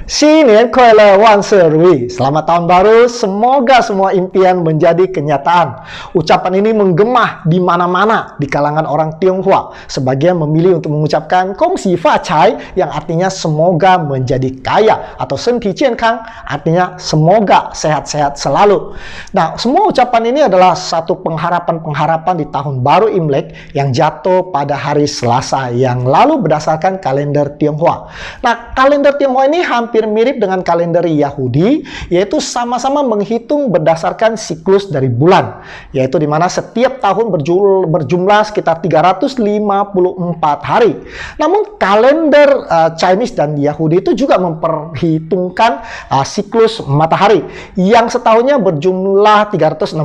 Selamat tahun baru, semoga semua impian menjadi kenyataan. Ucapan ini menggema di mana-mana di kalangan orang Tionghoa. Sebagian memilih untuk mengucapkan Kong Xi Fa Cai, yang artinya semoga menjadi kaya, atau Shen Ti Jian Kang, artinya semoga sehat-sehat selalu. Nah, semua ucapan ini adalah satu pengharapan-pengharapan di tahun baru Imlek yang jatuh pada hari Selasa yang lalu berdasarkan kalender Tionghoa. Nah, kalender Tionghoa ini hampir mirip dengan kalender Yahudi, yaitu sama-sama menghitung berdasarkan siklus dari bulan, yaitu di mana setiap tahun berjumlah sekitar 354 hari. Namun kalender Chinese dan Yahudi itu juga memperhitungkan siklus matahari yang setahunnya berjumlah 365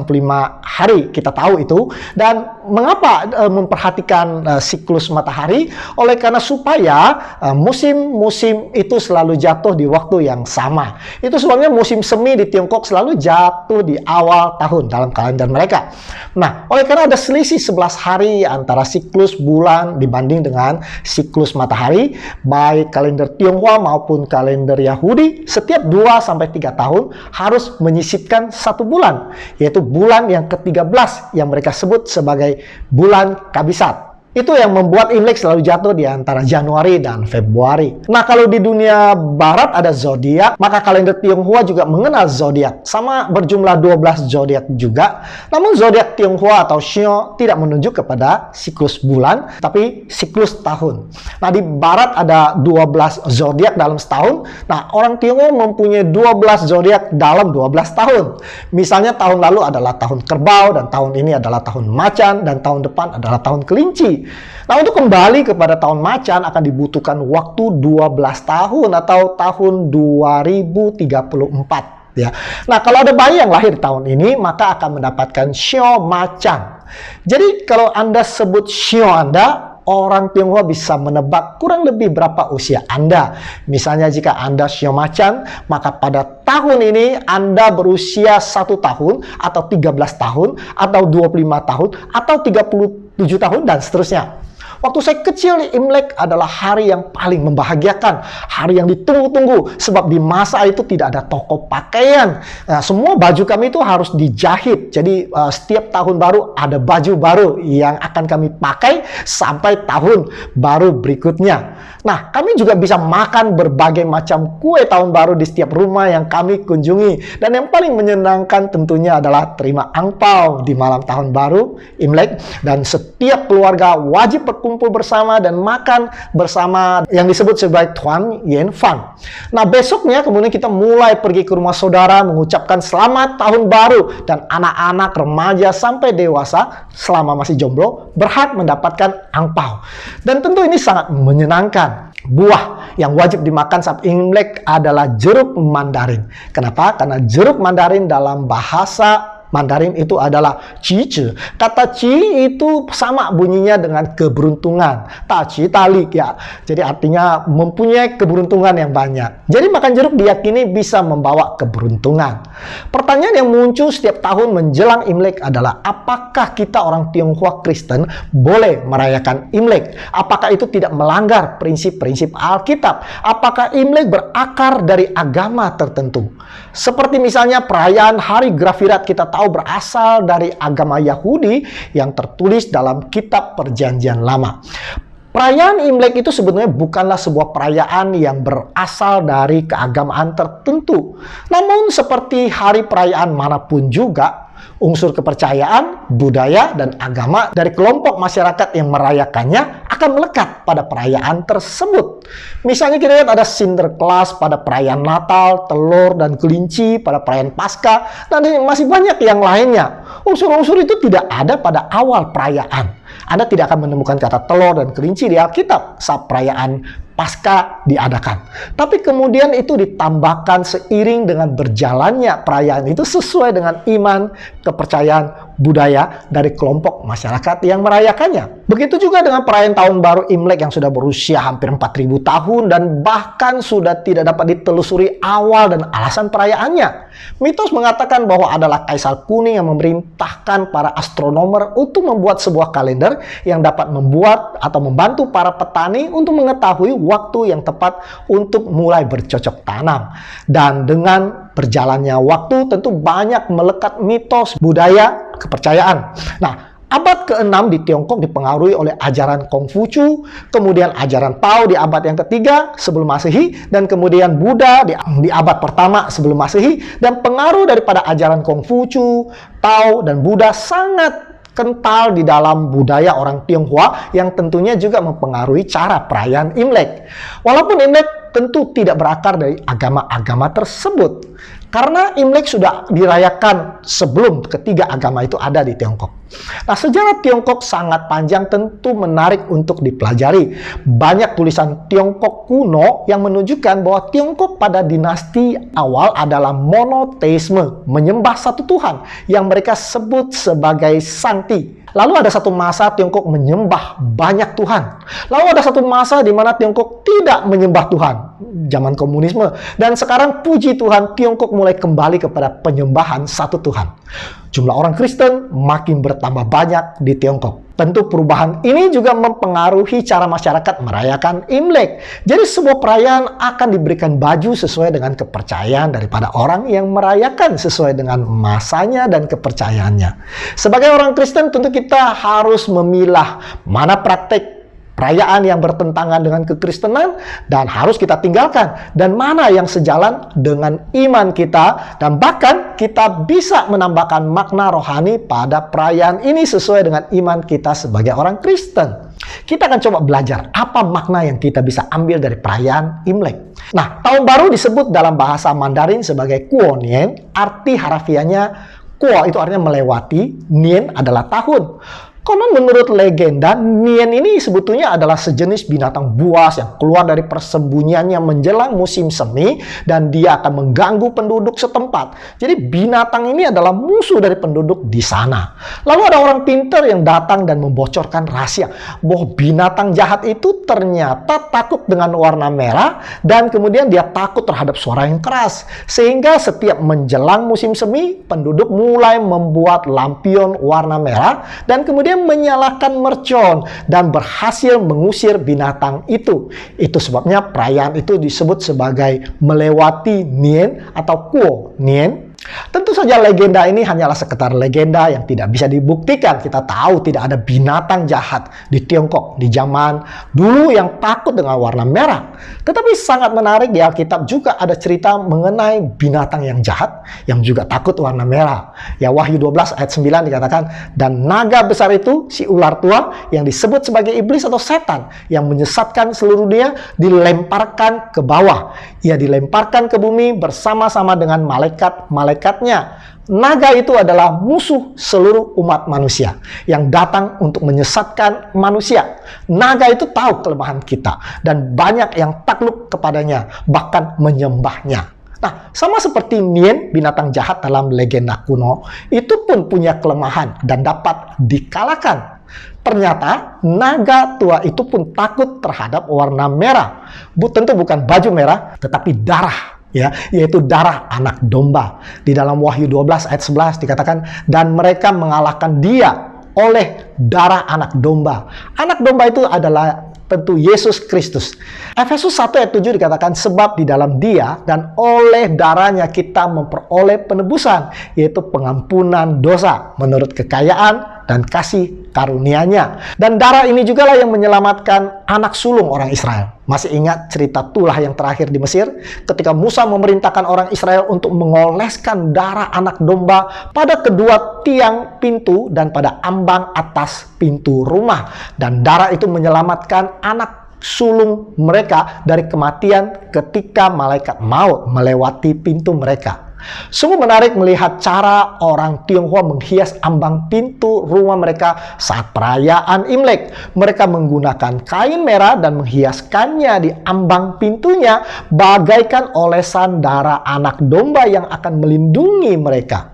hari. Kita tahu itu. Dan mengapa memperhatikan siklus matahari? Oleh karena supaya musim-musim itu selalu jatuh di waktu yang sama. Itu sebabnya musim semi di Tiongkok selalu jatuh di awal tahun dalam kalender mereka. Nah, oleh karena ada selisih 11 hari antara siklus bulan dibanding dengan siklus matahari, baik kalender Tionghoa maupun kalender Yahudi, setiap 2-3 tahun harus menyisipkan satu bulan, yaitu bulan yang ke-13 yang mereka sebut sebagai bulan Kabisat. Itu yang membuat Imlek selalu jatuh di antara Januari dan Februari. Nah, kalau di dunia barat ada zodiak, maka kalender Tionghoa juga mengenal zodiak. Sama berjumlah 12 zodiak juga. Namun zodiak Tionghoa atau Shio tidak menunjuk kepada siklus bulan, tapi siklus tahun. Nah, di barat ada 12 zodiak dalam setahun. Nah, orang Tionghoa mempunyai 12 zodiak dalam 12 tahun. Misalnya tahun lalu adalah tahun kerbau, dan tahun ini adalah tahun macan, dan tahun depan adalah tahun kelinci. Nah, untuk kembali kepada tahun macan akan dibutuhkan waktu 12 tahun atau tahun 2034 ya. Nah, kalau ada bayi yang lahir tahun ini, maka akan mendapatkan Shio macan. Jadi kalau Anda sebut Shio Anda, orang Tionghoa bisa menebak kurang lebih berapa usia Anda. Misalnya jika Anda Shio macan, maka pada tahun ini Anda berusia 1 tahun atau 13 tahun atau 25 tahun atau 37 tahun dan seterusnya. Waktu saya kecil, Imlek adalah hari yang paling membahagiakan, hari yang ditunggu-tunggu, sebab di masa itu tidak ada toko pakaian. Nah, semua baju kami itu harus dijahit, jadi setiap tahun baru ada baju baru yang akan kami pakai sampai tahun baru berikutnya. Nah, kami juga bisa makan berbagai macam kue tahun baru di setiap rumah yang kami kunjungi. Dan yang paling menyenangkan tentunya adalah terima angpau di malam tahun baru Imlek, dan setiap keluarga wajib berkumpul bersama dan makan bersama yang disebut sebagai Tuan Yen Fan. Nah, besoknya kemudian kita mulai pergi ke rumah saudara mengucapkan selamat tahun baru, dan anak-anak, remaja sampai dewasa selama masih jomblo berhak mendapatkan angpau. Dan tentu ini sangat menyenangkan. Buah yang wajib dimakan saat Imlek adalah jeruk mandarin. Kenapa? Karena jeruk mandarin dalam bahasa Mandarin itu adalah cice. Kata ci itu sama bunyinya dengan keberuntungan. Taci talik ya. Jadi artinya mempunyai keberuntungan yang banyak. Jadi makan jeruk diyakini bisa membawa keberuntungan. Pertanyaan yang muncul setiap tahun menjelang Imlek adalah, apakah kita orang Tionghoa Kristen boleh merayakan Imlek? Apakah itu tidak melanggar prinsip-prinsip Alkitab? Apakah Imlek berakar dari agama tertentu? Seperti misalnya perayaan Hari Grafirat kita tahu berasal dari agama Yahudi yang tertulis dalam kitab Perjanjian Lama. Perayaan Imlek itu sebenarnya bukanlah sebuah perayaan yang berasal dari keagamaan tertentu. Namun seperti hari perayaan manapun juga, unsur kepercayaan, budaya, dan agama dari kelompok masyarakat yang merayakannya akan melekat pada perayaan tersebut. Misalnya kita lihat ada Sinterklaas pada perayaan Natal, telur dan kelinci pada perayaan Paskah, dan masih banyak yang lainnya. Unsur-unsur itu tidak ada pada awal perayaan. Anda tidak akan menemukan kata telur dan kelinci di Alkitab saat perayaan Paskah diadakan. Tapi kemudian itu ditambahkan seiring dengan berjalannya perayaan itu sesuai dengan iman, kepercayaan, budaya dari kelompok masyarakat yang merayakannya. Begitu juga dengan perayaan tahun baru Imlek yang sudah berusia hampir 4.000 tahun dan bahkan sudah tidak dapat ditelusuri awal dan alasan perayaannya. Mitos mengatakan bahwa adalah Kaisar Kuning yang memerintahkan para astronomer untuk membuat sebuah kalender yang dapat membuat atau membantu para petani untuk mengetahui waktu yang tepat untuk mulai bercocok tanam. Dan dengan berjalannya waktu tentu banyak melekat mitos, budaya, kepercayaan. Nah, abad ke-6 di Tiongkok dipengaruhi oleh ajaran Konghucu, kemudian ajaran Tao di abad yang ketiga sebelum Masehi, dan kemudian Buddha di abad pertama sebelum Masehi, dan pengaruh daripada ajaran Konghucu, Tao, dan Buddha sangat kental di dalam budaya orang Tionghoa yang tentunya juga mempengaruhi cara perayaan Imlek. Walaupun Imlek tentu tidak berakar dari agama-agama tersebut, karena Imlek sudah dirayakan sebelum ketiga agama itu ada di Tiongkok. Nah, sejarah Tiongkok sangat panjang, tentu menarik untuk dipelajari. Banyak tulisan Tiongkok kuno yang menunjukkan bahwa Tiongkok pada dinasti awal adalah monoteisme, menyembah satu Tuhan yang mereka sebut sebagai Sangti. Lalu ada satu masa Tiongkok menyembah banyak Tuhan. Lalu ada satu masa di mana Tiongkok tidak menyembah Tuhan, zaman komunisme. Dan sekarang puji Tuhan, Tiongkok mulai kembali kepada penyembahan satu Tuhan. Jumlah orang Kristen makin bertambah banyak di Tiongkok. Tentu perubahan ini juga mempengaruhi cara masyarakat merayakan Imlek. Jadi sebuah perayaan akan diberikan baju sesuai dengan kepercayaan daripada orang yang merayakan sesuai dengan masanya dan kepercayaannya. Sebagai orang Kristen tentu kita harus memilah mana praktek perayaan yang bertentangan dengan kekristenan dan harus kita tinggalkan, dan mana yang sejalan dengan iman kita, dan bahkan kita bisa menambahkan makna rohani pada perayaan ini sesuai dengan iman kita sebagai orang Kristen. Kita akan coba belajar apa makna yang kita bisa ambil dari perayaan Imlek. Nah, tahun baru disebut dalam bahasa Mandarin sebagai Kuo Nian. Arti harafiahnya Kuo itu artinya melewati, Nian adalah tahun. Konon menurut legenda, Nian ini sebetulnya adalah sejenis binatang buas yang keluar dari persembunyiannya menjelang musim semi, dan dia akan mengganggu penduduk setempat. Jadi binatang ini adalah musuh dari penduduk di sana. Lalu ada orang pintar yang datang dan membocorkan rahasia bahwa binatang jahat itu ternyata takut dengan warna merah, dan kemudian dia takut terhadap suara yang keras. Sehingga setiap menjelang musim semi, penduduk mulai membuat lampion warna merah dan kemudian menyalakan mercon dan berhasil mengusir binatang itu. Itu sebabnya perayaan itu disebut sebagai melewati Nian atau Kuo Nian. Tentu saja legenda ini hanyalah sekedar legenda yang tidak bisa dibuktikan. Kita tahu tidak ada binatang jahat di Tiongkok di zaman dulu yang takut dengan warna merah. Tetapi sangat menarik, di Alkitab juga ada cerita mengenai binatang yang jahat yang juga takut warna merah. Ya, Wahyu 12 ayat 9 dikatakan, dan naga besar itu, si ular tua yang disebut sebagai iblis atau setan yang menyesatkan seluruh dunia, dilemparkan ke bawah. Ia dilemparkan ke bumi bersama-sama dengan malaikat-malaikatnya. Naga itu adalah musuh seluruh umat manusia yang datang untuk menyesatkan manusia. Naga itu tahu kelemahan kita dan banyak yang takluk kepadanya, bahkan menyembahnya. Nah, sama seperti Nian, binatang jahat dalam legenda kuno, itu pun punya kelemahan dan dapat dikalahkan. Ternyata naga tua itu pun takut terhadap warna merah. Tentu bukan baju merah, tetapi darah. Ya, yaitu darah anak domba. Di dalam Wahyu 12 ayat 11 dikatakan, dan mereka mengalahkan dia oleh darah anak domba. Anak domba itu adalah tentu Yesus Kristus. Efesus 1 ayat 7 dikatakan, sebab di dalam dia dan oleh darahnya kita memperoleh penebusan, yaitu pengampunan dosa menurut kekayaan dan kasih karunia-Nya. Dan darah ini juga lah yang menyelamatkan anak sulung orang Israel. Masih ingat cerita tulah yang terakhir di Mesir? Ketika Musa memerintahkan orang Israel untuk mengoleskan darah anak domba pada kedua tiang pintu dan pada ambang atas pintu rumah. Dan darah itu menyelamatkan anak sulung mereka dari kematian ketika malaikat maut melewati pintu mereka. Sungguh menarik melihat cara orang Tionghoa menghias ambang pintu rumah mereka saat perayaan Imlek. Mereka menggunakan kain merah dan menghiaskannya di ambang pintunya bagaikan olesan darah anak domba yang akan melindungi mereka.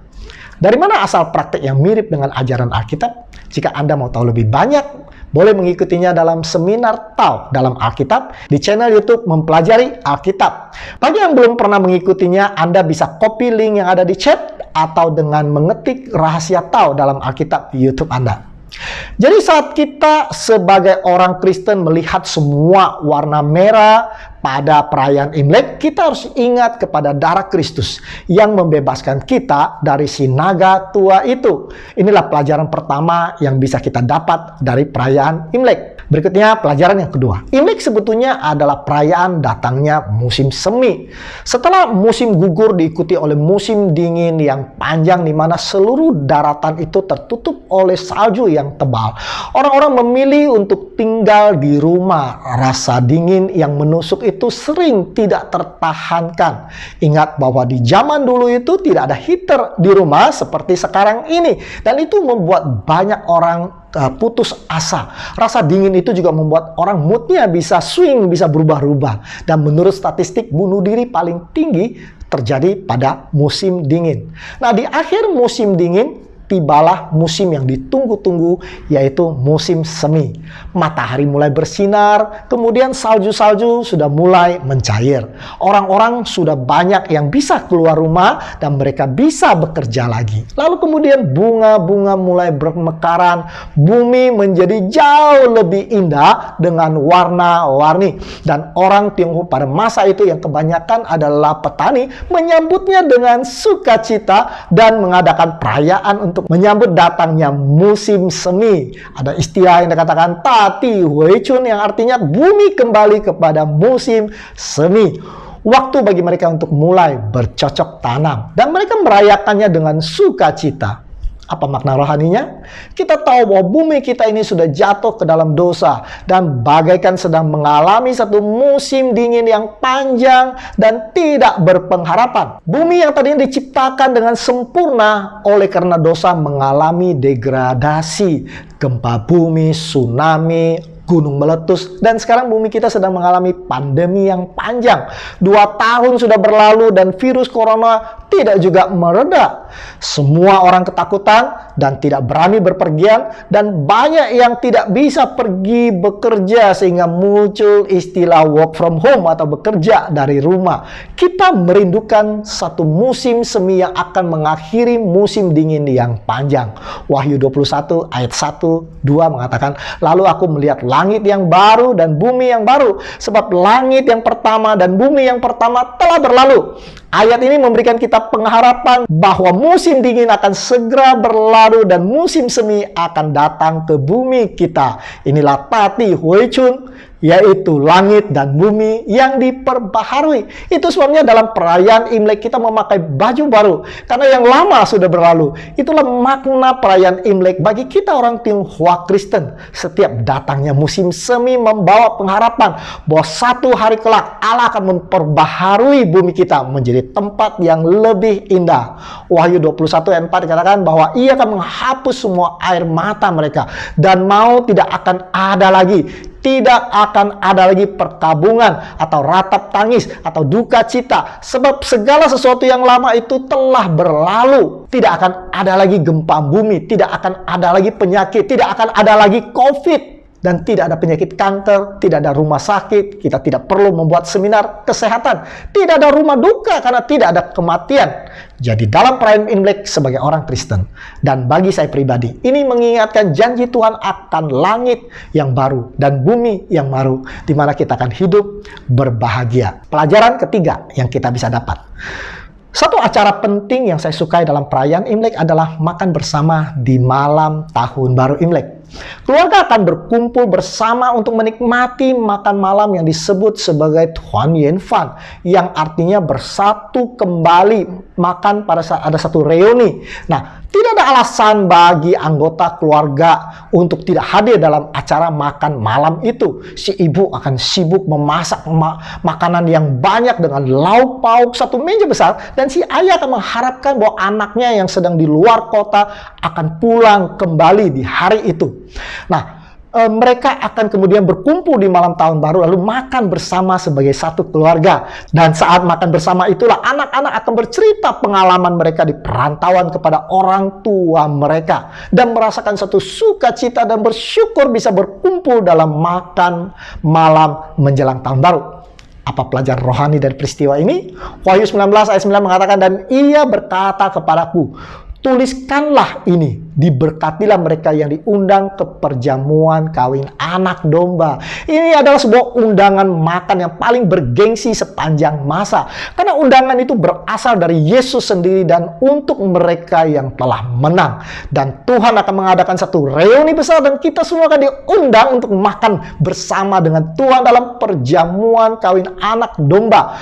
Dari mana asal praktek yang mirip dengan ajaran Alkitab? Jika Anda mau tahu lebih banyak, boleh mengikutinya dalam seminar Tao dalam Alkitab di channel YouTube Mempelajari Alkitab. Bagi yang belum pernah mengikutinya, Anda bisa copy link yang ada di chat atau dengan mengetik rahasia Tao dalam Alkitab di YouTube Anda. Jadi saat kita sebagai orang Kristen melihat semua warna merah pada perayaan Imlek, kita harus ingat kepada darah Kristus yang membebaskan kita dari si naga tua itu. Inilah pelajaran pertama yang bisa kita dapat dari perayaan Imlek. Berikutnya pelajaran yang kedua. Imlek sebetulnya adalah perayaan datangnya musim semi. Setelah musim gugur diikuti oleh musim dingin yang panjang di mana seluruh daratan itu tertutup oleh salju yang tebal. Orang-orang memilih untuk tinggal di rumah. Rasa dingin yang menusuk itu sering tidak tertahankan. Ingat bahwa di zaman dulu itu tidak ada heater di rumah seperti sekarang ini. Dan itu membuat banyak orang putus asa. Rasa dingin itu juga membuat orang moodnya bisa swing, bisa berubah-ubah. Dan menurut statistik, bunuh diri paling tinggi terjadi pada musim dingin. Nah, di akhir musim dingin, tibalah musim yang ditunggu-tunggu, yaitu musim semi. Matahari mulai bersinar, kemudian salju-salju sudah mulai mencair. Orang-orang sudah banyak yang bisa keluar rumah dan mereka bisa bekerja lagi. Lalu kemudian bunga-bunga mulai bermekaran, bumi menjadi jauh lebih indah dengan warna-warni. Dan orang Tionghoa pada masa itu yang kebanyakan adalah petani menyambutnya dengan sukacita dan mengadakan perayaan untuk menyambut datangnya musim semi. Ada istilah yang dikatakan Tati Hui Chun yang artinya bumi kembali kepada musim semi. Waktu bagi mereka untuk mulai bercocok tanam. Dan mereka merayakannya dengan sukacita. Apa makna rohaninya? Kita tahu bahwa bumi kita ini sudah jatuh ke dalam dosa dan bagaikan sedang mengalami satu musim dingin yang panjang dan tidak berpengharapan. Bumi yang tadinya diciptakan dengan sempurna oleh karena dosa mengalami degradasi, gempa bumi, tsunami, gunung meletus, dan sekarang bumi kita sedang mengalami pandemi yang panjang. 2 tahun sudah berlalu dan virus corona tidak juga mereda. Semua orang ketakutan dan tidak berani berpergian, dan banyak yang tidak bisa pergi bekerja sehingga muncul istilah work from home atau bekerja dari rumah. Kita merindukan satu musim semi yang akan mengakhiri musim dingin yang panjang. Wahyu 21 ayat 1-2 mengatakan, "Lalu aku melihat langit yang baru dan bumi yang baru, sebab langit yang pertama dan bumi yang pertama telah berlalu." Ayat ini memberikan kita pengharapan bahwa musim dingin akan segera berlalu dan musim semi akan datang ke bumi kita. Inilah Tati Hui Chun, yaitu langit dan bumi yang diperbaharui. Itu sebabnya dalam perayaan Imlek kita memakai baju baru, karena yang lama sudah berlalu. Itulah makna perayaan Imlek bagi kita orang Tionghoa Kristen. Setiap datangnya musim semi membawa pengharapan bahwa satu hari kelak Allah akan memperbaharui bumi kita menjadi tempat yang lebih indah. Wahyu 21 ayat 4 dikatakan bahwa Ia akan menghapus semua air mata mereka, dan maut tidak akan ada lagi. Tidak akan ada lagi perkabungan atau ratap tangis atau duka cita, sebab segala sesuatu yang lama itu telah berlalu. Tidak akan ada lagi gempa bumi, tidak akan ada lagi penyakit, tidak akan ada lagi COVID. Dan tidak ada penyakit kanker, tidak ada rumah sakit, kita tidak perlu membuat seminar kesehatan, tidak ada rumah duka karena tidak ada kematian. Jadi dalam perayaan Imlek sebagai orang Kristen, dan bagi saya pribadi, ini mengingatkan janji Tuhan akan langit yang baru dan bumi yang baru, di mana kita akan hidup berbahagia. Pelajaran ketiga yang kita bisa dapat. Satu acara penting yang saya sukai dalam perayaan Imlek adalah makan bersama di malam Tahun Baru Imlek. Keluarga akan berkumpul bersama untuk menikmati makan malam yang disebut sebagai Tuan Yen Fan, yang artinya bersatu kembali, makan pada saat ada satu reuni. Nah, tidak ada alasan bagi anggota keluarga untuk tidak hadir dalam acara makan malam itu. Si ibu akan sibuk memasak makanan yang banyak dengan lauk pauk satu meja besar, dan si ayah akan mengharapkan bahwa anaknya yang sedang di luar kota akan pulang kembali di hari itu. Nah, mereka akan kemudian berkumpul di malam tahun baru lalu makan bersama sebagai satu keluarga. Dan saat makan bersama itulah anak-anak akan bercerita pengalaman mereka di perantauan kepada orang tua mereka dan merasakan satu sukacita dan bersyukur bisa berkumpul dalam makan malam menjelang tahun baru. Apa pelajaran rohani dari peristiwa ini? Wahyu 19 ayat 9 mengatakan, "Dan ia berkata kepadaku, Tuliskanlah ini, diberkatilah mereka yang diundang ke perjamuan kawin anak domba. Ini adalah sebuah undangan makan yang paling bergengsi sepanjang masa. Karena undangan itu berasal dari Yesus sendiri dan untuk mereka yang telah menang. Dan Tuhan akan mengadakan satu reuni besar dan kita semua akan diundang untuk makan bersama dengan Tuhan dalam perjamuan kawin anak domba.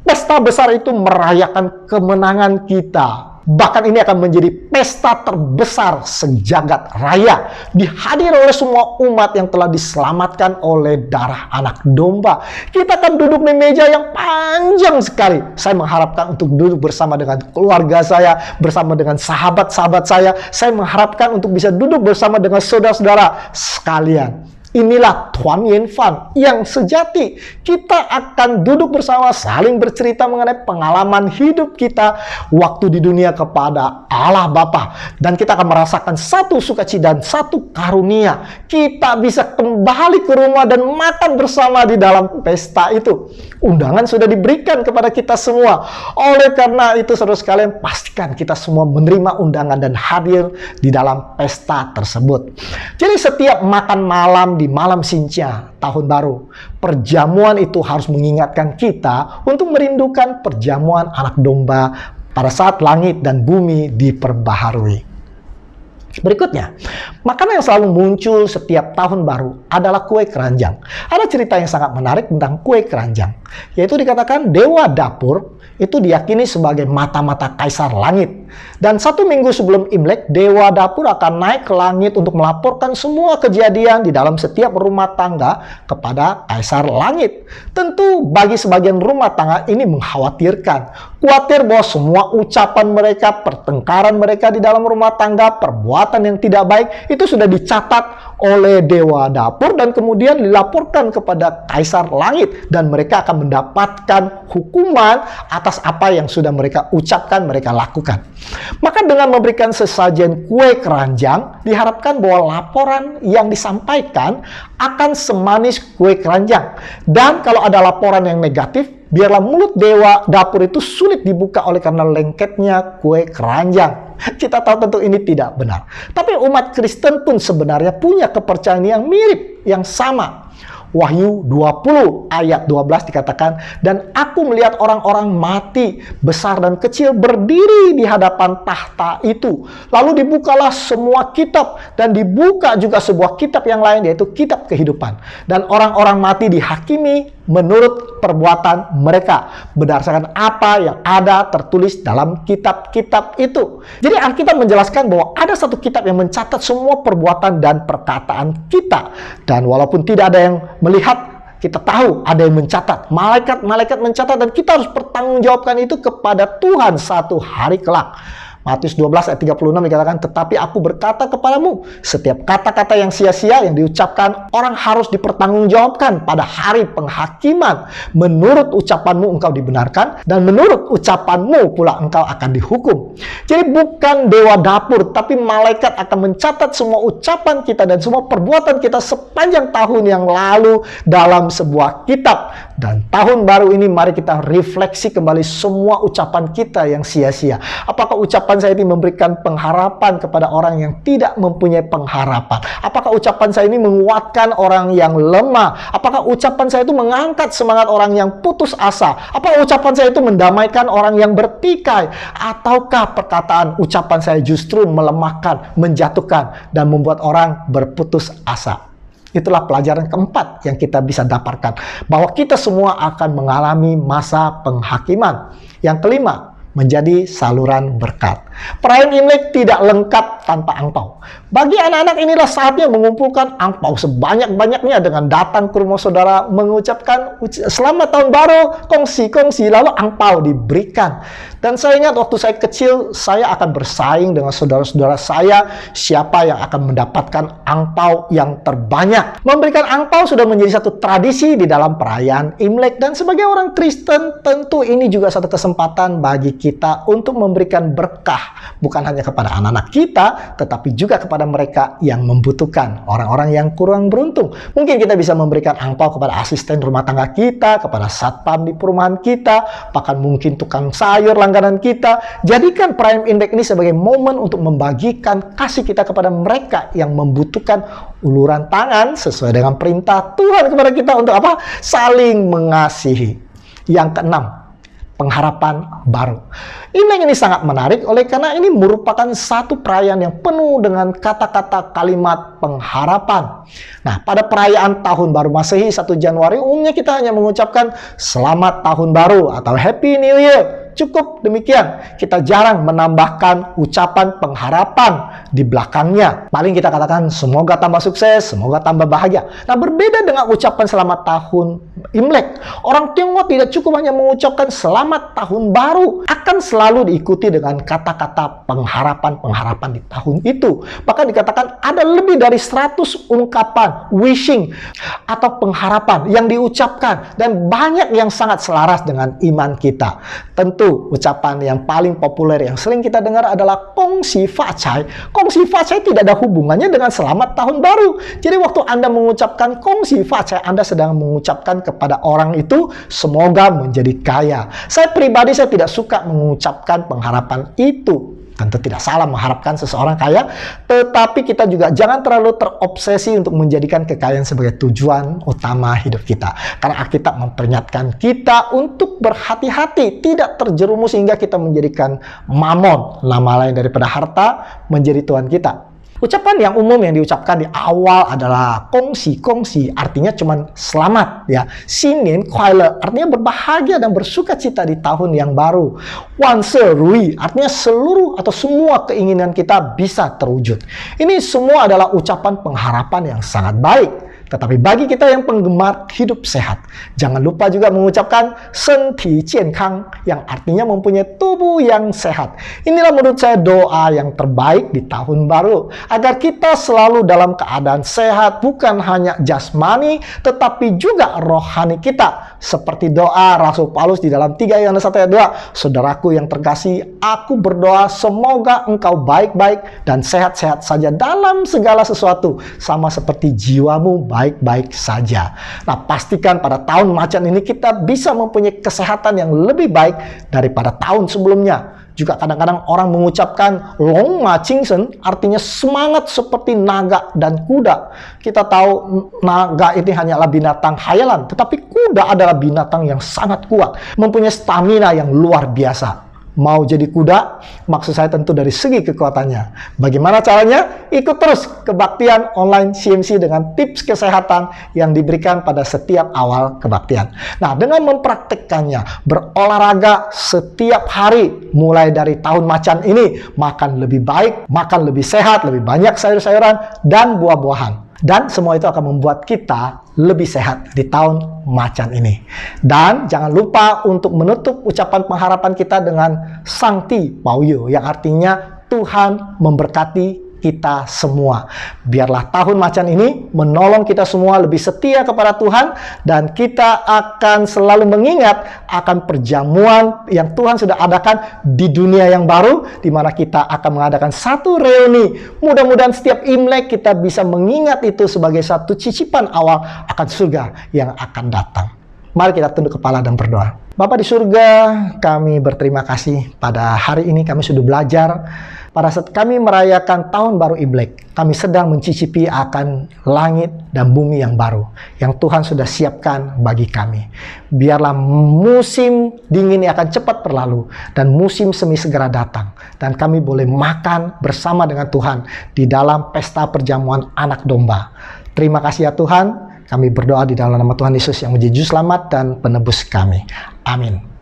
Pesta besar itu merayakan kemenangan kita. Bahkan ini akan menjadi pesta terbesar sejagat raya. Dihadiri oleh semua umat yang telah diselamatkan oleh darah anak domba. Kita akan duduk di meja yang panjang sekali. Saya mengharapkan untuk duduk bersama dengan keluarga saya, bersama dengan sahabat-sahabat saya. Saya mengharapkan untuk bisa duduk bersama dengan saudara-saudara sekalian. Inilah Tuan Yen Fan yang sejati. Kita akan duduk bersama saling bercerita mengenai pengalaman hidup kita waktu di dunia kepada Allah Bapa. Dan kita akan merasakan satu sukacita dan satu karunia. Kita bisa kembali ke rumah dan makan bersama di dalam pesta itu. Undangan sudah diberikan kepada kita semua. Oleh karena itu, saudara sekalian, pastikan kita semua menerima undangan dan hadir di dalam pesta tersebut. Jadi setiap makan malam di malam Sinca tahun baru, perjamuan itu harus mengingatkan kita untuk merindukan perjamuan anak domba pada saat langit dan bumi diperbaharui. Berikutnya, makanan yang selalu muncul setiap tahun baru adalah kue keranjang. Ada cerita yang sangat menarik tentang kue keranjang, yaitu dikatakan dewa dapur itu diyakini sebagai mata-mata kaisar langit. Dan 1 minggu sebelum Imlek, dewa dapur akan naik ke langit untuk melaporkan semua kejadian di dalam setiap rumah tangga kepada kaisar langit. Tentu bagi sebagian rumah tangga ini mengkhawatirkan. Khawatir bahwa semua ucapan mereka, pertengkaran mereka di dalam rumah tangga, perbuatan yang tidak baik, itu sudah dicatat oleh dewa dapur dan kemudian dilaporkan kepada kaisar langit. Dan mereka akan mendapatkan hukuman atas apa yang sudah mereka ucapkan, mereka lakukan. Maka dengan memberikan sesajen kue keranjang, diharapkan bahwa laporan yang disampaikan akan semanis kue keranjang. Dan kalau ada laporan yang negatif, biarlah mulut dewa dapur itu sulit dibuka oleh karena lengketnya kue keranjang. Kita tahu tentu ini tidak benar. Tapi umat Kristen pun sebenarnya punya kepercayaan yang mirip, yang sama. Wahyu 20 ayat 12 dikatakan, dan aku melihat orang-orang mati besar dan kecil berdiri di hadapan tahta itu. Lalu dibukalah semua kitab dan dibuka juga sebuah kitab yang lain, yaitu kitab kehidupan. Dan orang-orang mati dihakimi menurut perbuatan mereka berdasarkan apa yang ada tertulis dalam kitab-kitab itu. Jadi Alkitab menjelaskan bahwa ada satu kitab yang mencatat semua perbuatan dan perkataan kita. Dan walaupun tidak ada yang melihat, kita tahu ada yang mencatat. Malaikat-malaikat mencatat dan kita harus pertanggungjawabkan itu kepada Tuhan satu hari kelak. Matius 12 ayat 36 dikatakan, tetapi aku berkata kepadamu, setiap kata-kata yang sia-sia yang diucapkan orang harus dipertanggungjawabkan pada hari penghakiman. Menurut ucapanmu engkau dibenarkan, dan menurut ucapanmu pula engkau akan dihukum. Jadi bukan dewa dapur, tapi malaikat akan mencatat semua ucapan kita dan semua perbuatan kita sepanjang tahun yang lalu dalam sebuah kitab. Dan tahun baru ini mari kita refleksi kembali semua ucapan kita yang sia-sia. Apakah ucapan saya ini memberikan pengharapan kepada orang yang tidak mempunyai pengharapan? Apakah ucapan saya ini menguatkan orang yang lemah? Apakah ucapan saya itu mengangkat semangat orang yang putus asa? Apakah ucapan saya itu mendamaikan orang yang bertikai? Ataukah perkataan ucapan saya justru melemahkan, menjatuhkan, dan membuat orang berputus asa? Itulah pelajaran keempat yang kita bisa dapatkan, bahwa kita semua akan mengalami masa penghakiman. Yang kelima, menjadi saluran berkat. Perayaan Imlek tidak lengkap tanpa angpau. Bagi anak-anak inilah saatnya mengumpulkan angpau sebanyak-banyaknya dengan datang ke rumah saudara, mengucapkan selamat tahun baru, kongsi-kongsi, lalu angpau diberikan. Dan saya ingat waktu saya kecil, saya akan bersaing dengan saudara-saudara saya, siapa yang akan mendapatkan angpau yang terbanyak. Memberikan angpau sudah menjadi satu tradisi di dalam perayaan Imlek, dan sebagai orang Kristen, tentu ini juga satu kesempatan bagi kita untuk memberikan berkah bukan hanya kepada anak-anak kita, tetapi juga kepada mereka yang membutuhkan, orang-orang yang kurang beruntung. Mungkin kita bisa memberikan angpau kepada asisten rumah tangga kita, kepada satpam di perumahan kita, bahkan mungkin tukang sayur langganan kita. Jadikan Prime Index ini sebagai momen untuk membagikan kasih kita kepada mereka yang membutuhkan, uluran tangan sesuai dengan perintah Tuhan kepada kita untuk apa? Saling mengasihi. Yang keenam, pengharapan baru. Ini sangat menarik karena ini merupakan satu perayaan yang penuh dengan kata-kata kalimat pengharapan. Nah, pada perayaan Tahun Baru Masehi 1 Januari, umumnya kita hanya mengucapkan Selamat Tahun Baru atau Happy New Year. Cukup demikian. Kita jarang menambahkan ucapan pengharapan di belakangnya. Paling kita katakan semoga tambah sukses, semoga tambah bahagia. Nah, berbeda dengan ucapan selamat tahun Imlek. Orang Tionghoa tidak cukup hanya mengucapkan selamat tahun baru, akan selalu diikuti dengan kata-kata pengharapan-pengharapan di tahun itu. Bahkan dikatakan ada lebih dari 100 ungkapan wishing atau pengharapan yang diucapkan, dan banyak yang sangat selaras dengan iman kita. Tentu ucapan yang paling populer yang sering kita dengar adalah Kong Si Fa Cai. Kong Si Fa Cai tidak ada hubungannya dengan selamat tahun baru. Jadi waktu Anda mengucapkan Kong Si Fa Cai, Anda sedang mengucapkan kepada orang itu semoga menjadi kaya. Saya pribadi tidak suka mengucapkan pengharapan itu. Tentu tidak salah mengharapkan seseorang kaya, tetapi kita juga jangan terlalu terobsesi untuk menjadikan kekayaan sebagai tujuan utama hidup kita. Karena Alkitab memperingatkan kita untuk berhati-hati, tidak terjerumus sehingga kita menjadikan mamon, nama lain daripada harta, menjadi Tuhan kita. Ucapan yang umum yang diucapkan di awal adalah kongsi, artinya cuman selamat ya. Sinin kuaile artinya berbahagia dan bersuka cita di tahun yang baru. Wan se rui artinya seluruh atau semua keinginan kita bisa terwujud. Ini semua adalah ucapan pengharapan yang sangat baik. Tetapi bagi kita yang penggemar hidup sehat, jangan lupa juga mengucapkan senti jiankang yang artinya mempunyai tubuh yang sehat. Inilah menurut saya doa yang terbaik di tahun baru, agar kita selalu dalam keadaan sehat, bukan hanya jasmani tetapi juga rohani kita. Seperti doa Rasul Paulus di dalam 3 Yohanes 1 ayat 2, saudaraku yang terkasih, aku berdoa semoga engkau baik-baik dan sehat-sehat saja dalam segala sesuatu, sama seperti jiwamu baik-baik saja. Nah, pastikan pada tahun macan ini kita bisa mempunyai kesehatan yang lebih baik daripada tahun sebelumnya. Juga kadang-kadang orang mengucapkan long ma qingsen, artinya semangat seperti naga dan kuda. Kita tahu naga ini hanyalah binatang khayalan, tetapi kuda adalah binatang yang sangat kuat, mempunyai stamina yang luar biasa. Mau jadi kuda? Maksud saya tentu dari segi kekuatannya. Bagaimana caranya? Ikut terus kebaktian online CMC dengan tips kesehatan yang diberikan pada setiap awal kebaktian. Nah, dengan mempraktikkannya, berolahraga setiap hari, mulai dari tahun macan ini, makan lebih baik, makan lebih sehat, lebih banyak sayur-sayuran, dan buah-buahan. Dan semua itu akan membuat kita lebih sehat di tahun macan ini. Dan jangan lupa untuk menutup ucapan pengharapan kita dengan Sangti Pauyo, yang artinya Tuhan memberkati kita semua. Biarlah tahun macan ini menolong kita semua lebih setia kepada Tuhan, dan kita akan selalu mengingat akan perjamuan yang Tuhan sudah adakan di dunia yang baru, di mana kita akan mengadakan satu reuni. Mudah-mudahan setiap Imlek kita bisa mengingat itu sebagai satu cicipan awal akan surga yang akan datang. Mari kita tunduk kepala dan berdoa. Bapa di surga, kami berterima kasih pada hari ini kami sudah belajar. Pada saat kami merayakan tahun baru Imlek, kami sedang mencicipi akan langit dan bumi yang baru yang Tuhan sudah siapkan bagi kami. Biarlah musim dingin ini akan cepat berlalu dan musim semi segera datang, dan kami boleh makan bersama dengan Tuhan di dalam pesta perjamuan anak domba. Terima kasih ya Tuhan. Kami berdoa di dalam nama Tuhan Yesus yang menjadi juru selamat dan penebus kami. Amin.